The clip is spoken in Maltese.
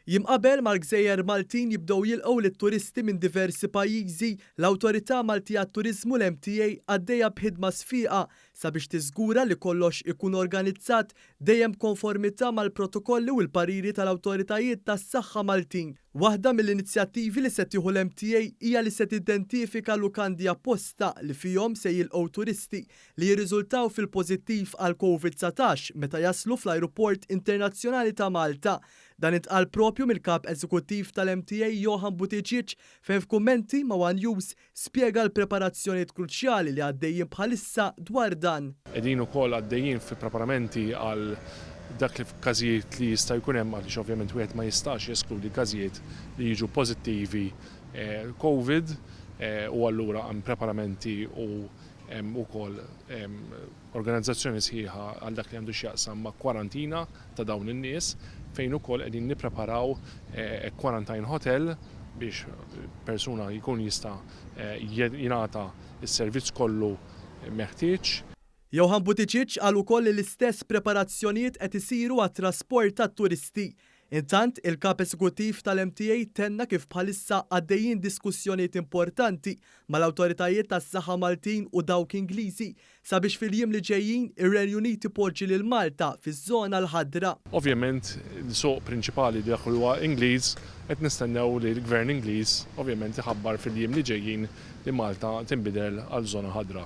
Jimqabel mal-gżejjer Maltin jibdew jilqgħu lit-turisti minn diversi pajjiżi, l-Awtorità Maltija għat-Turiżmu l-Mta għaddejja b'ħidma sfiqa sabiex tiżgura li kollox ikun organizzat dejjem konformità mal-protokolli u l-pariri tal-Awtoritajiet tas-Saħħa Maltin. Waħda mill-inizjattivi li se tieħu l-Mta hija li se tidentifika lukandi apposta li fihom se jilqgħu turisti li jirriżultaw fil-pożittiv għal COVID-19 meta jaslu fl-Ajruport Internazzjonali ta' Malta. Dan intqal propju mill-kap eżekuttiv tal-Mta fejn f'kummenti ma' One News spjega l-preparazzjonijiet kruċjali li għaddejjin bħalissa dwar dan. Qegħdin ukoll għaddejjin fi preparamenti għal dak li każijiet li jista' jkun hemm għaliex ovvjament wieħed ma jistax jeskludi każijiet li jiġu pożittivi COVID u allura hemm preparamenti u ukoll organizzazzjoni sħiħa għal dak li għandu x'jaqsam ma' kwarantina ta' dawn in-nies fejn ukoll qegħdin nippreparaw quarantine hotel biex persuna jkun jista' jingħata s-servizz kollu meħtieġ. Johan Buttigieg qal ukoll li l-istess preparazzjonijiet qed isiru għat-trasport tat-turisti. Intant il-kap eżekuttiv tal-Mta tenna kif bħalissa għaddejjin diskussjonijiet importanti mal-Awtoritajiet tas-Saħħa Maltin u dawk Ingliżi sabiex fil-jiem li ġejjin ir-Renju Unit ipoġġi lil Malta fiż-żona l-ħadra. Ovvjament il-suq prinċipali dak huwa Ingliż qed nistennew li l-Gvern Ingliż ovvjament iħabbar fil-jiem li ġejjin li Malta tinbidel għal żona ħadra.